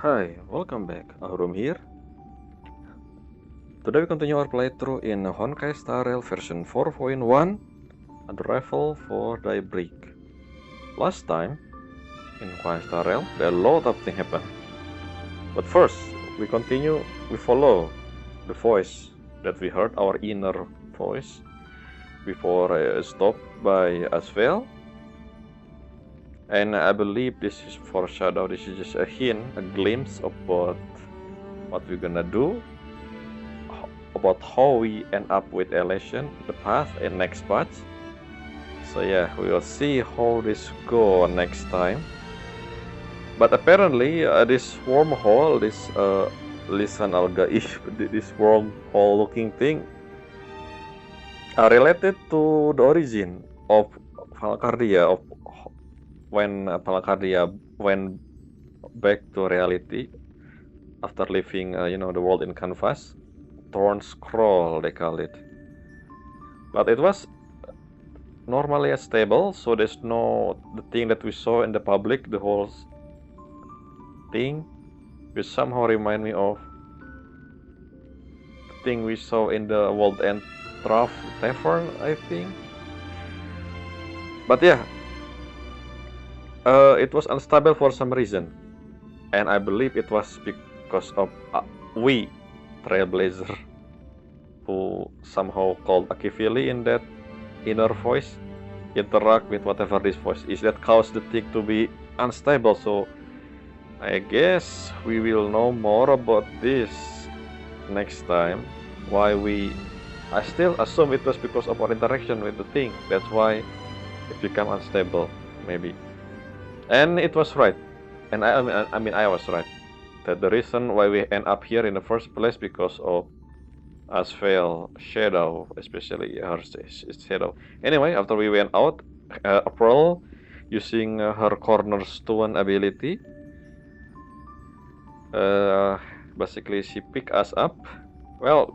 Hi, welcome back. Aurum here. Today we continue our playthrough in Honkai Star Rail version 4.1 Unravel for Daybreak. Last time, in Honkai Star Rail, there are a lot of things happen. But first, we follow the voice that we heard, our inner voice, before stopped by Asvel. And I believe this is foreshadow, this is just a hint, a glimpse about what we're gonna do, about how we end up with Elation, the path, and next patch. So yeah, we will see how this go next time. But apparently, this wormhole, this Lisan Al-Gaib, this wormhole-looking thing, are related to the origin of Valcardia, of when Valcardia went back to reality after leaving, the world in canvas. Thorn Scroll, they call it. But it was normally stable, so there's no the thing that we saw in the public, the whole thing, which somehow remind me of the thing we saw in the World End Trough Tavern, I think. But yeah, it was unstable for some reason, and I believe it was because of we, Trailblazer, who somehow called Akivili in that inner voice, interact with whatever this voice is that caused the thing to be unstable. So I guess we will know more about this next time. I still assume it was because of our interaction with the thing. That's why it became unstable, maybe. And it was right. And I was right. That the reason why we end up here in the first place because of Asphalt shadow, especially her shadow. Anyway, after we went out, April, using her cornerstone ability, basically she picked us up. Well,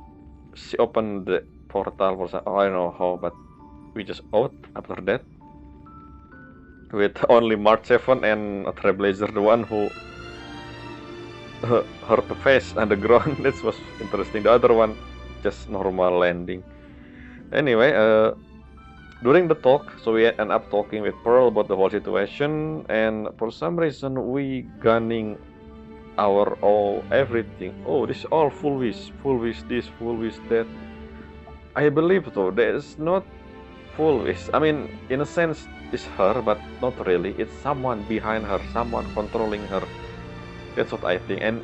she opened the portal for some, I don't know how, but we just out after that with only March 7 and Trailblazer, the one who hurt the face on the ground. That was interesting. The other one just normal landing. Anyway, during the talk, so we end up talking with Pearl about the whole situation, and for some reason we gunning our all everything. Oh, this is all full wish this, full wish that. I believe though there is not full wish. I mean, in a sense, it's her, but not really. It's someone behind her, someone controlling her. That's what I think. And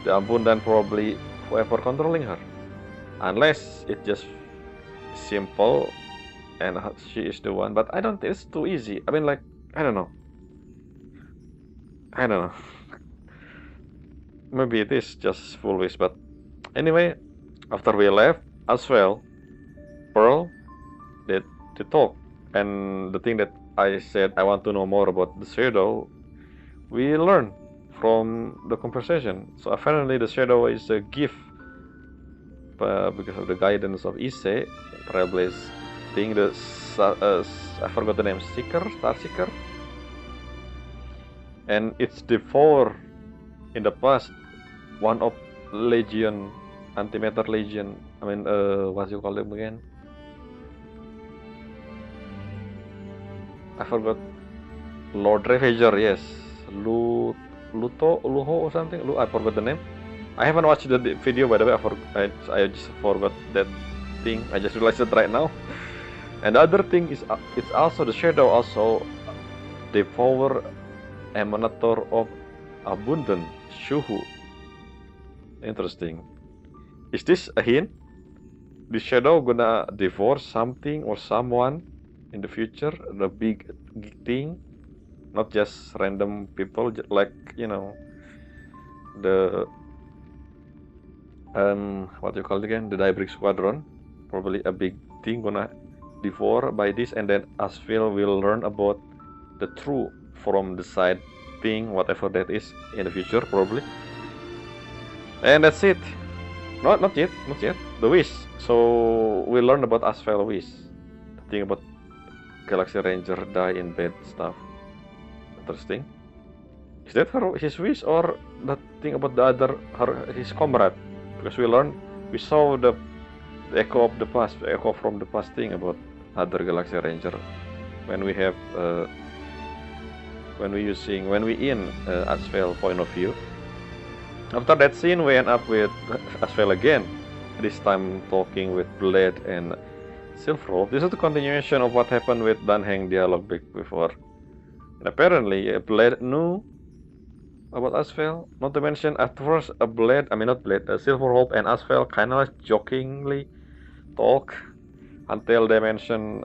the Abundan probably whoever controlling her, unless it's just simple and she is the one. But I don't think it's too easy. I mean, like, I don't know. I don't know. Maybe it is just full wish, but anyway, after we left as well, Pearl did the talk, and the thing that I said I want to know more about the shadow, we learn from the conversation. So apparently the shadow is a gift because of the guidance of Ise, Trailblaze thing. I forgot the name, Star Seeker, and it's devoured in the past one of Legion, Antimatter Legion. I mean, what you call them again? I forgot. Lord Ravager, yes. Luho or something. I forgot the name. I haven't watched the video, by the way. I just forgot that thing. I just realized it right now. And the other thing is, it's also the shadow also devour emanator of abundant Shuhu. Interesting. Is this a hint? The shadow gonna devour something or someone in the future? The big thing, not just random people, like the what you call it again? The Daybreak Squadron. Probably a big thing gonna devour by this, and then Asphalt will learn about the truth from the side thing, whatever that is, in the future, probably. And that's it. Not yet. The wish. So we learn about Asphalt wish. The thing about Galaxy Ranger die in bed stuff. Interesting. Is that his wish or the thing about his comrade? Because we saw the echo of the past, the echo from the past thing about other Galaxy Ranger when we have when we in Asphalt point of view. After that scene, we end up with Asphalt again. This time talking with Blade and Silverwolf. This is the continuation of what happened with Dan Heng dialogue before. And apparently, Blade knew about Asphalt. Not to mention, at first, Silverwolf and Asphalt kind of jokingly talk until they mention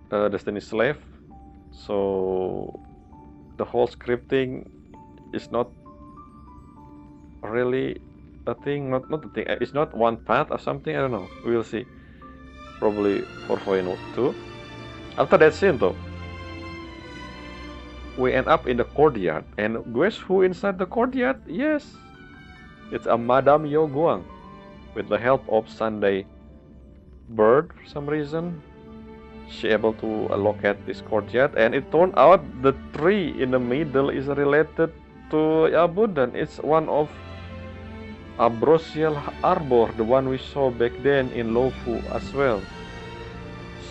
Destiny Slave. So the whole scripting is not really a thing, not a thing. It's not one path or something. I don't know. We will see. Probably 4.2. After that scene, though, we end up in the courtyard, and guess who inside the courtyard? Yes, it's a Madame Yo Guang, with the help of Sunday Bird for some reason. She able to locate this courtyard, and it turned out the tree in the middle is related to Yabudan. It's one of Ambrosial Arbor, the one we saw back then in Luofu as well.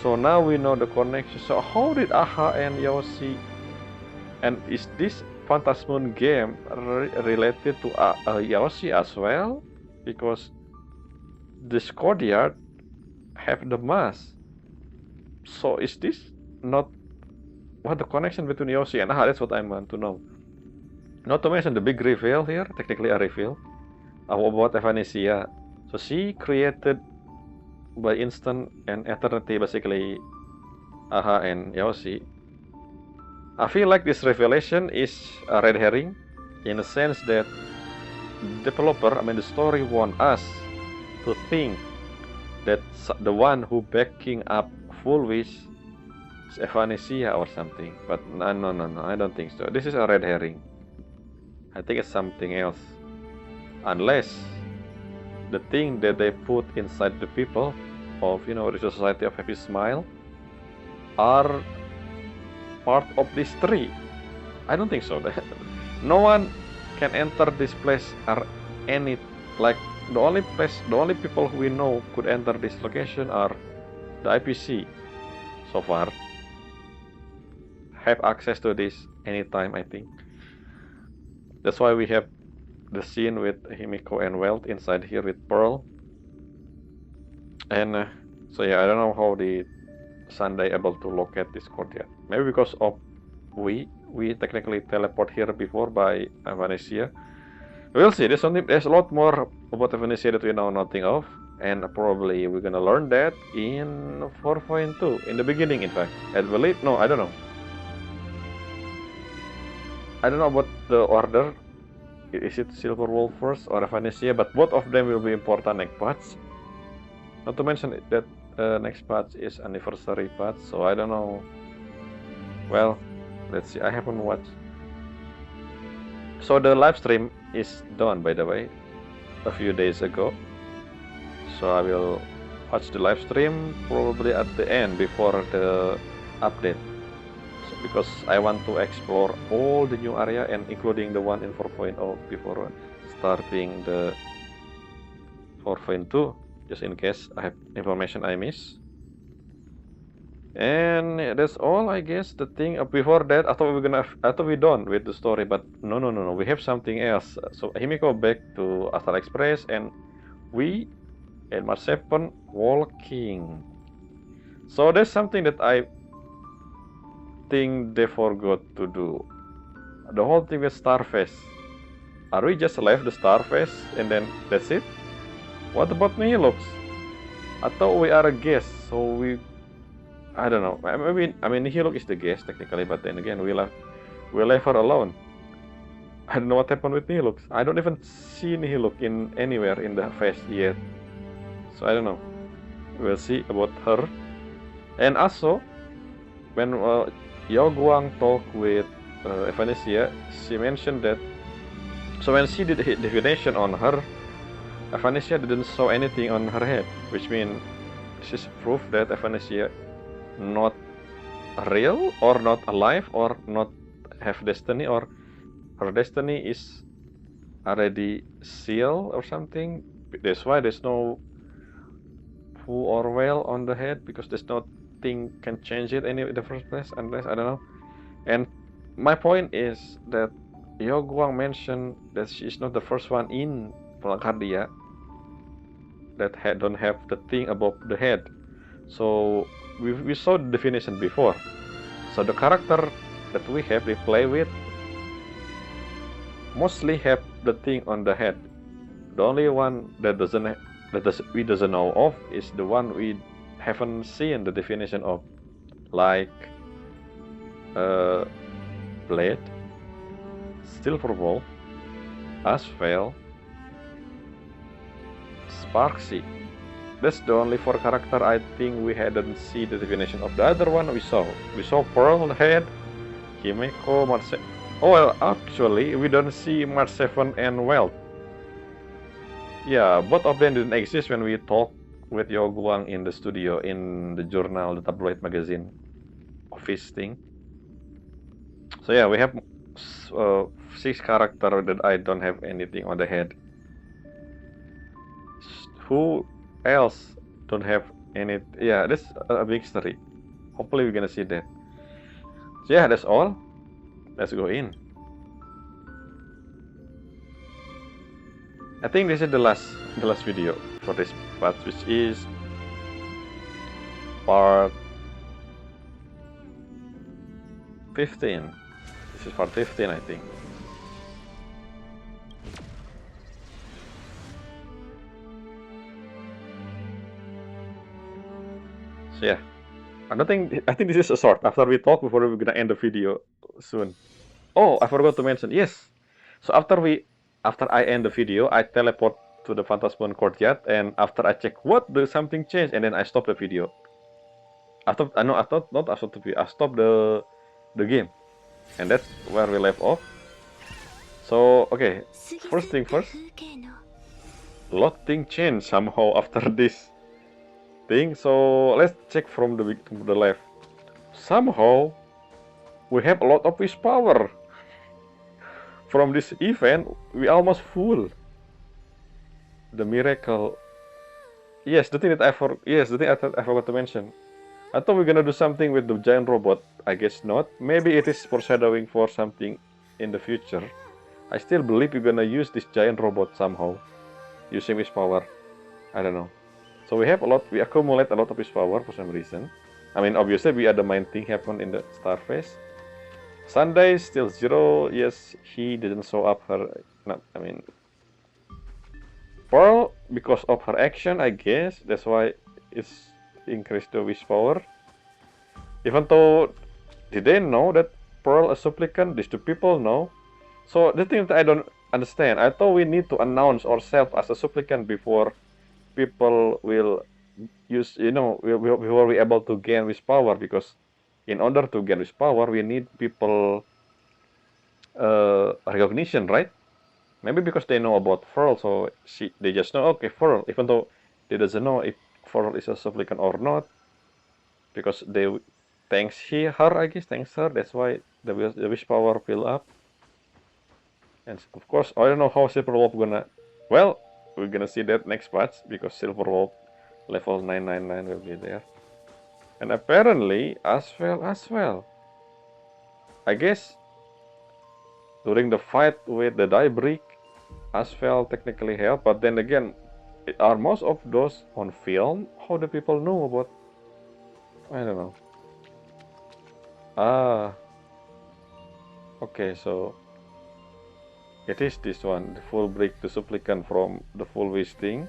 So now we know the connection. So how did Aha and Yoshi, and is this Phantasmoon game related to Yoshi as well? Because this courtyard have the mask. So is this not what the connection between Yoshi and Aha? That's what I want to know. Not to mention the big reveal here, technically a reveal about Evanesia. So she created by instant and eternity basically Aha and Yoshi. I feel like this revelation is a red herring in the sense that the story want us to think that the one who backing up Full Wish is Evanesia or something. But no, I don't think so. This is a red herring. I think it's something else. Unless the thing that they put inside the people of, the Society of Happy Smile are part of this tree. I don't think so. No one can enter this place or any, like, the only people who we know could enter this location are the IPC so far. Have access to this anytime, I think. That's why we have the scene with Himiko and Welt inside here with Pearl. And so yeah, I don't know how the Sunday able to locate this courtyard. Maybe because of we technically teleport here before by Evanesia. We'll see. There's a lot more about Evanesia that we know nothing of, and probably we're gonna learn that in 4.2 in the beginning. In fact, I believe. No, I don't know. I don't know about the order. Is it Silverwolf first or Evanesia? But both of them will be important next patch. Not to mention that next patch is anniversary patch, so I don't know. Well, let's see. I haven't watched. So the live stream is done, by the way, a few days ago. So I will watch the live stream probably at the end before the update. Because I want to explore all the new area and including the one in 4.0 before starting the 4.2, just in case I have information I miss. And that's all, I guess. The thing before that, I thought we're done with the story, but no, we have something else. So Himiko back to Astral Express, and we and Marsepan walking. So there's something that I think they forgot to do. The whole thing with Starface. Are we just left the Starface and then that's it? What about Nihilux? I thought we are a guest, so I don't know. I mean Nihilux is the guest technically, but then again we left her alone. I don't know what happened with Nihilux. I don't even see Nihilux in anywhere in the face yet. So I don't know. We'll see about her. And also, when Yao Guang talked with Evanesia, she mentioned that. So when she did the divination on her, Evanesia didn't show anything on her head, which means this is proof that Evanesia not real or not alive or not have destiny, or her destiny is already sealed or something. That's why there's no who or well on the head, because there's nothing can change it in the first place, unless I don't know. And my point is that Yo Guang mentioned that she's not the first one in Palakardia that don't have the thing above the head. So we saw the definition before. So the character that we play with mostly have the thing on the head. The only one that we doesn't know of is the one we haven't seen the definition of, like Blade, Silverwolf, Asphael, Sparksy. That's the only 4 character I think we hadn't seen the definition of. The other one we saw. We saw Pearl Head, Himeko, Marse. Oh well, actually we don't see March 7 and Welt. Yeah, both of them didn't exist when we talked with Yo Guang in the studio, in the journal, the tabloid magazine office thing. So yeah, we have 6 characters that I don't have anything on the head. Who else don't have any? Yeah, that's a big story. Hopefully we're gonna see that. So yeah, that's all. Let's go in. I think this is the last video for this part, which is part 15. This is part 15, I think. So yeah, I think this is a short. After we talk, before we're gonna end the video soon. Oh, I forgot to mention. Yes. So after I end the video, I teleport to the Phantasmon courtyard, and after I check something changed, and then I stop the video. I stopped the game, and that's where we left off. So okay, first thing first, a lot thing changed somehow after this thing. So let's check from the left. Somehow we have a lot of wish power. From this event, we almost full. The miracle. Yes, the thing that I forgot to mention. I thought we're gonna do something with the giant robot. I guess not. Maybe it is foreshadowing for something in the future. I still believe we're gonna use this giant robot somehow, using wish power. I don't know. So we accumulate a lot of wish power for some reason. I mean, obviously we had the main thing happen in the Starface. Sunday still 0. Yes, he didn't show up Pearl, because of her action, I guess. That's why it's increased the wish power. Even though, did they know that Pearl is supplicant? These 2 people know. So the thing that I don't understand, I thought we need to announce ourselves as a supplicant before people will use, before we able to gain wish power, because in order to gain wish power, we need people recognition, right? Maybe because they know about Pearl, so they just know, okay, Pearl, even though they doesn't know if Pearl is a supplicant or not, because they thanks her. That's why the wish power fill up. And of course, I don't know how Silverwolf gonna. Well, we're gonna see that next patch, because Silverwolf level 999 will be there. And apparently, Asphael as well. I guess during the fight with the Daybreak, Asphael technically helped, but then again, are most of those on film? How do people know about? I don't know. Okay, so it is this one, the full break to supplicant from the full wish thing.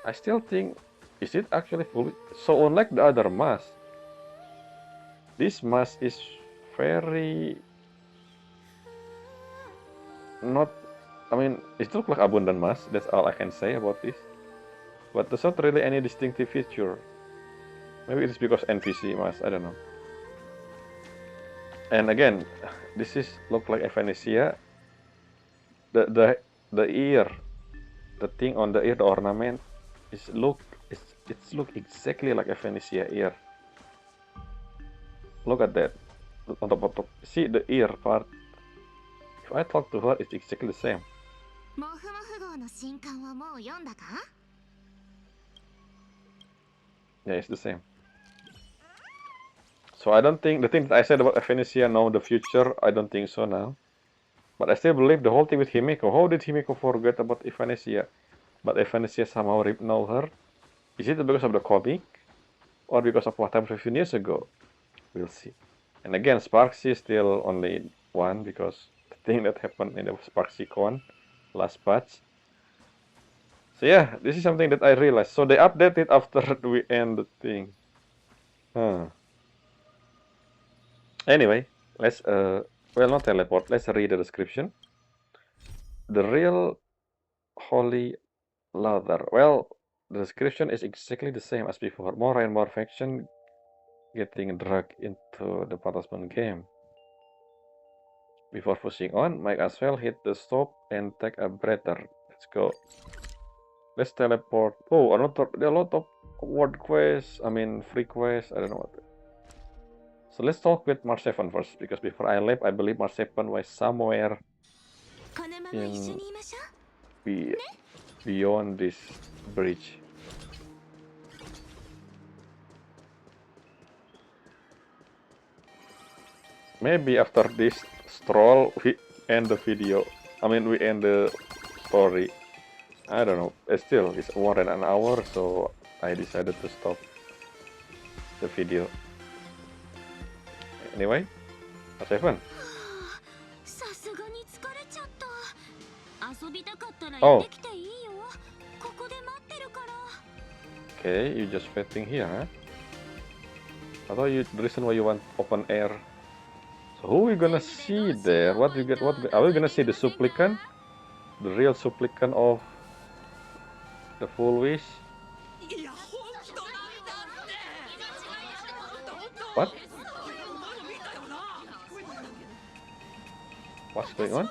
I still think, is it actually full? So unlike the other mask, this mask is very not. I mean, it looks like abundant mask. That's all I can say about this. But there's not really any distinctive feature. Maybe it's because NPC mask. I don't know. And again, this is look like Ephenesia. The ear, the thing on the ear, the ornament, it's look exactly like Ephenesia ear. Look at that. on top of top. See the ear part. If I talk to her, it's exactly the same. モフモフ号の新刊はもう読んだか？ Yeah, it's the same. So I don't think the thing that I said about Ephenesia know the future, I don't think so now. But I still believe the whole thing with Himeko. How did Himeko forget about Ephenesia? But Ephenesia somehow know her? Is it because of the comic? Or because of what happened 15 years ago? We'll see. And again, Sparksy is still only one because the thing that happened in the Sparksy Con last patch. So yeah, this is something that I realized. So they updated after we end the thing. Anyway, let's well, not teleport. Let's read the description. The real Holy Lather. Well, the description is exactly the same as before. More and more faction getting dragged into the participant game. Before pushing on, might as well hit the stop and take a breather. Let's go. Let's teleport. Oh, there are a lot of word quests. I mean, free quests. I don't know what. So let's talk with Marsepan first, because before I left, I believe Marsepan was somewhere in beyond this bridge. Maybe after this stroll, we end the video. I mean, we end the story. I don't know. Still, it's more than an hour, so I decided to stop the video. Anyway, Marsepan. Oh. Okay, you just waiting here, huh? I thought the reason why you want open air. So who we gonna see there? What we get? What are we gonna see? The supplicant, the real supplicant of the full wish. What? What's going on?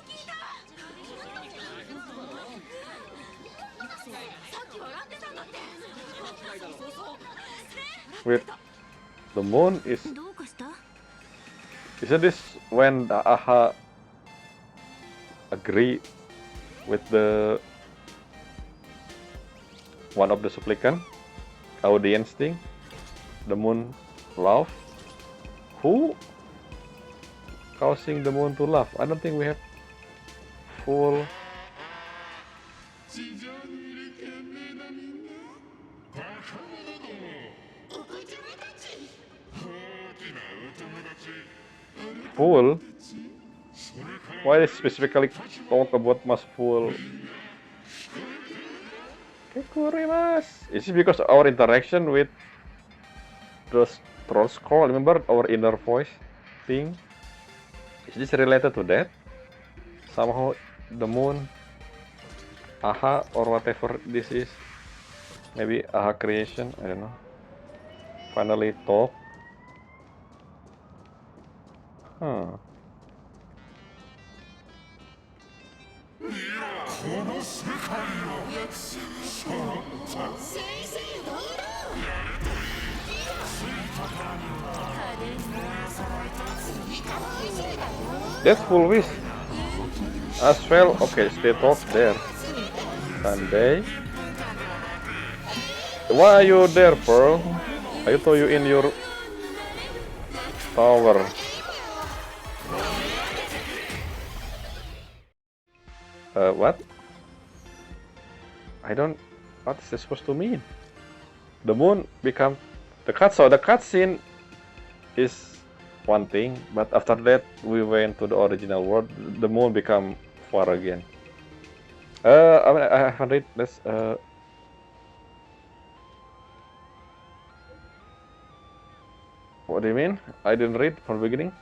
Wait, the moon is... Isn't this when the Aha agree with the one of the supplicant audience thing? The moon laugh? Who causing the moon to laugh? I don't think we have full... Full? Why specifically talk about mas full? Is it because of our interaction with the troll scroll? Remember our inner voice thing? Is this related to that? Somehow the moon, Aha, or whatever this is. Maybe Aha creation, I don't know. Finally talk. Huh. That's full wish. As well, okay, stay talk there. Sunday. Why are you there, Pearl? I told you in your tower. What? I don't... What is this supposed to mean? The moon become... The cutscene is one thing, but after that we went to the original world. The moon become far again. I mean, I haven't read this. What do you mean? I didn't read from the beginning.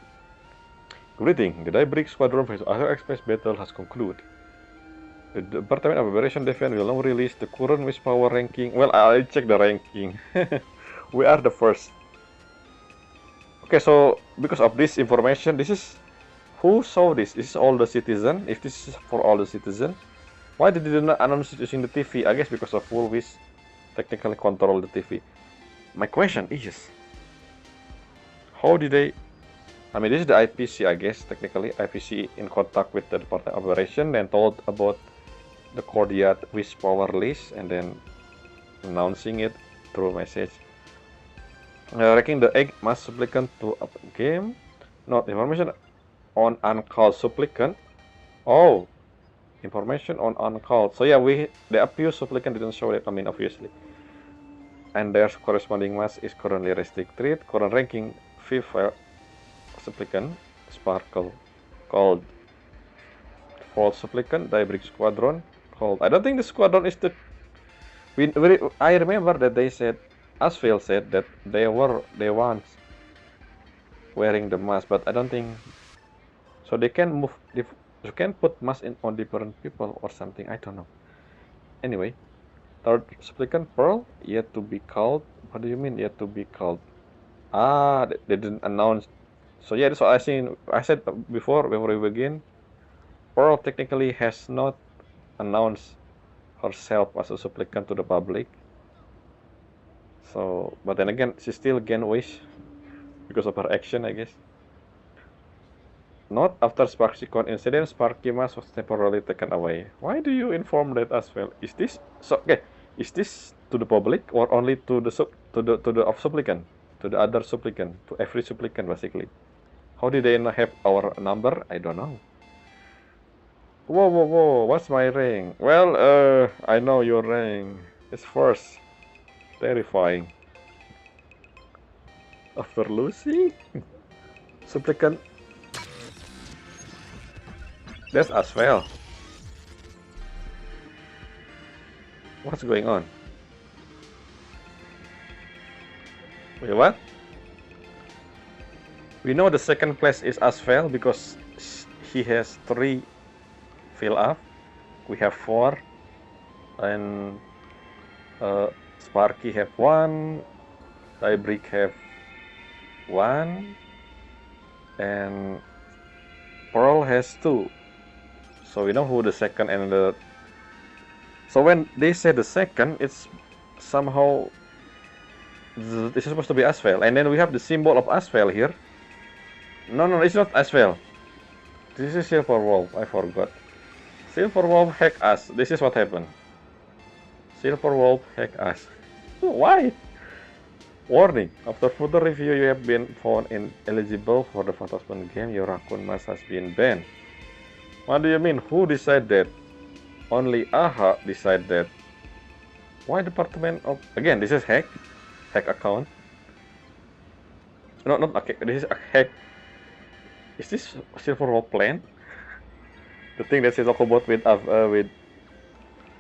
Greeting, the Daybreak Squadron for Azure Express battle has concluded. The Department of Operation Defense will now release the current wish power ranking. Well, I'll check the ranking. We are the first. Okay, so because of this information, this is... Who saw this? This is all the citizen. If this is for all the citizen, why did they not announce it using the TV? I guess because of Full Wish technically control the TV. My question is, how did they I mean, this is the IPC, I guess, technically. IPC in contact with the Department of Operation, then told about the Cordiat wish power list, and then announcing it through message. Ranking the egg mass supplicant to up game. Not information on uncalled supplicant. Oh, information on uncalled. So yeah, the abuse supplicant didn't show that. I mean, obviously. And their corresponding mass is currently restricted. Current ranking 5th supplicant Sparkle called False Supplicant Daybreak Squadron called. I don't think the squadron is the. I remember that they said, Asphalt said that they once wearing the mask, but I don't think so. They can move. You can put mask on different people or something. I don't know. Anyway, third supplicant Pearl yet to be called. What do you mean yet to be called? Ah, they didn't announce. So yeah, that's what I said before we begin. Pearl technically has not announced herself as a supplicant to the public. So, but then again, she still gained wish because of her action, I guess. Not after SparkyCon incident, Sparky Mask was temporarily taken away. Why do you inform that as well? Is this so? Okay, is this to the public or only to the supplicant, to the other supplicant, to every supplicant basically? How did they not have our number? I don't know. Whoa, whoa, whoa! What's my rank? Well, I know your rank. It's first. Terrifying. After losing, supplicant. That's as well. What's going on? Wait, what? We know the second place is Asphel because he has 3 fill up. We have 4, and Sparky have 1, Daybreak have 1, and Pearl has 2. So we know who the second and the. So when they say the second, it's somehow this is supposed to be Asphel, and then we have the symbol of Asphel here. No, it's not Asphel. This is Silver Wolf. I forgot. Silver Wolf hack us. This is what happened. Silver Wolf hack us. Why? Warning. After further review, you have been found ineligible for the Phantasm game. Your Raccoon Mask has been banned. What do you mean? Who decided that? Only AHA decided that. Why Department of... Again, this is hack. Hack account. No, not okay. This is a hack. Is this Silver Wolf plan? The thing that they talk about with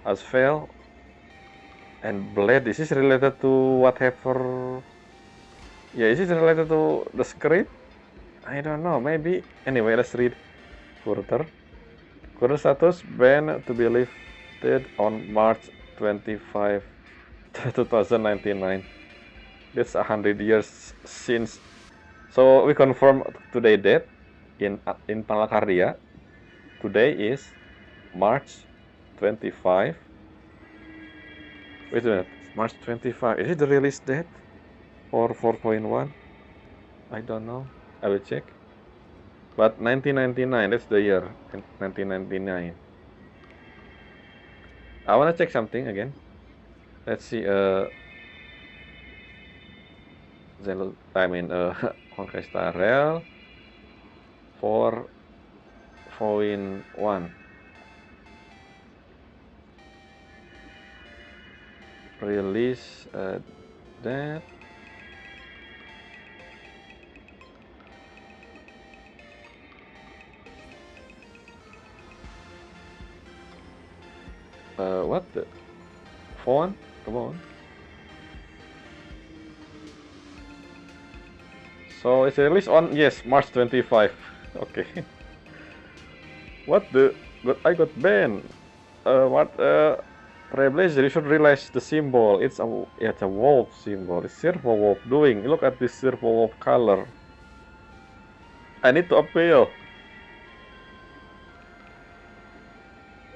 Asphel and Blade. This is related to whatever. Yeah, is this related to the script? I don't know. Maybe. Anyway, let's read further. Current status ban to be lifted on March 25, 2099. That's 100 years since. So we confirm today date in Palakarya. Today is March 25. Wait a minute. March 25. Is it the release date for 4.1? I don't know. I will check. But 1999, that's the year. 1999. I wanna check something again. Let's see. Honkai Star Rail 4.1 release that. What the phone? Come on. So it's released on March 25. Okay. What the? I got banned. Trailblazer, you should realize the symbol. It's a wolf symbol. It's Silver Wolf doing. Look at this Silver Wolf color. I need to appeal.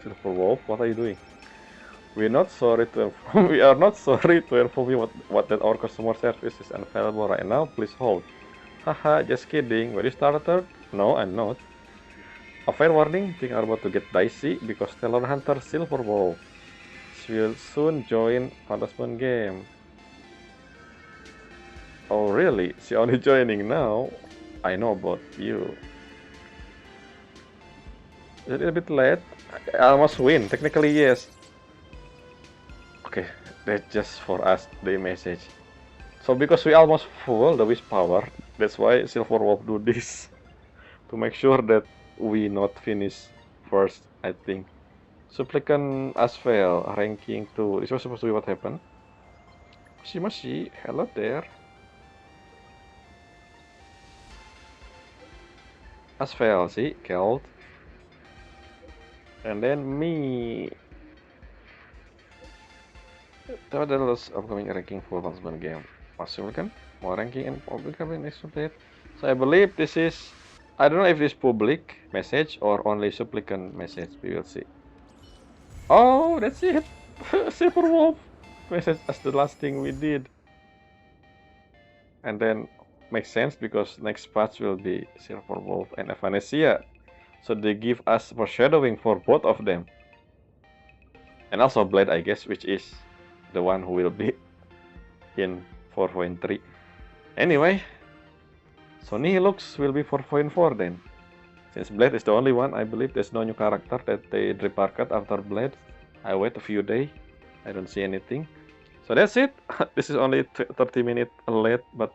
Silver Wolf, what are you doing? We are not sorry to inform you what that our customer service is unavailable right now. Please hold. Haha, just kidding. Were you started? No, I'm not. A fair warning, things are about to get dicey because Talon Hunter Silverwolf will soon join Phantasm Moon game. Oh really? She only joining now? I know about you. Is it a bit late? I almost win. Technically, yes. Okay, that's just for us, the message. So because we almost full the wish power, that's why Silverwolf do this. To make sure that we not finish first, I think. Supplicant Asphel, ranking 2. This was supposed to be what happened. Moshi, hello there. Asphel, see, killed. And then me. Tabadalos upcoming ranking for Phantasm game. Supplicant, more ranking and public have been update. So I believe this is, I don't know if this public message or only supplicant message. We will see. Oh, that's it. Silverwolf message as the last thing we did. And then makes sense because next patch will be Silverwolf and Evanesia. So they give us foreshadowing for both of them. And also Blade, I guess, which is the one who will be in 4.3. Anyway, so Nihilux will be 4.4 then. Since Blade is the only one, I believe there's no new character that they reparked after Blade. I wait a few days. I don't see anything. So that's it. This is only 30 minutes late, but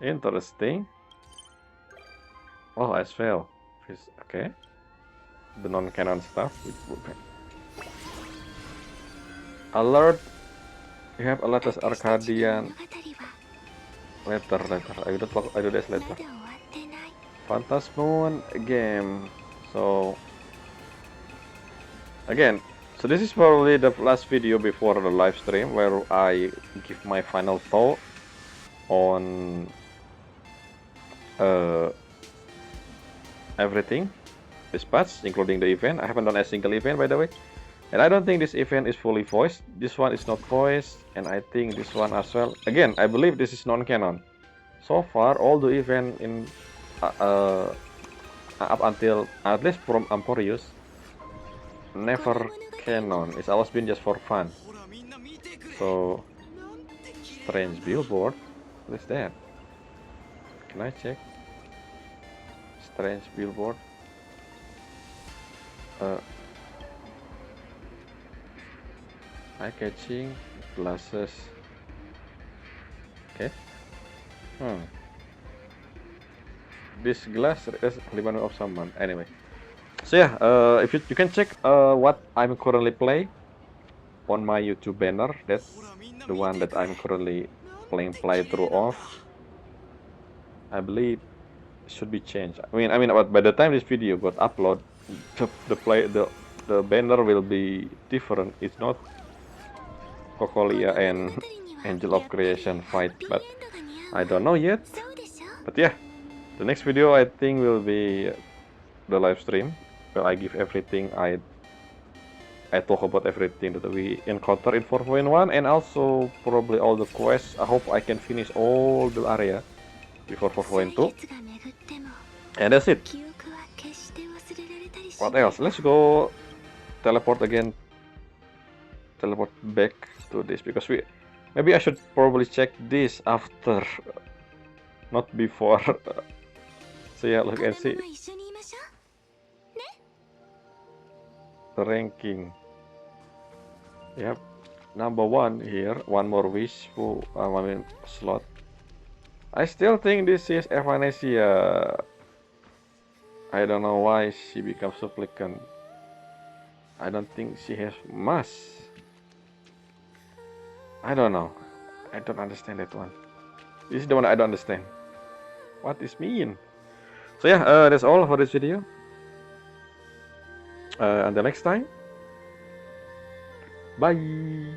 interesting. Oh, as well. Okay. The non-canon stuff. Alert. You have a latest Arcadian. Later. I do this later. Phantasm Moon game. So again, so this is probably the last video before the live stream where I give my final thought on everything, this patch, including the event. I haven't done a single event, by the way, and I don't think this event is fully voiced. This one is not voiced, and I think this one as well. Again, I believe this is non-canon. So far, all the event in up until at least from Amporius never canon. It's always been just for fun. So strange billboard. What is that? Can I check? Strange billboard. Eye catching glasses. Okay. This glass is limit of someone. Anyway. So yeah, if you can check what I'm currently playing on my YouTube banner. That's the one that I'm currently playing playthrough of. I believe should be changed. I mean, by the time this video got upload, the banner will be different. It's not Cocolia and Angel of Creation fight, but I don't know yet. But yeah, the next video I think will be the live stream where I give everything I talk about everything that we encounter in 4.1 and also probably all the quests. I hope I can finish all the area before 4.2. And that's it. What else? Let's go teleport again. Teleport back to this because maybe I should probably check this after, not before. So yeah, look and see the ranking. Yep, number 1 here. One more wish for slot. I still think this is Evanesia. I don't know why she becomes supplicant. I don't think she has mass. I don't know. I don't understand that one. This is the one I don't understand. What this mean? So yeah, that's all for this video. Until next time. Bye.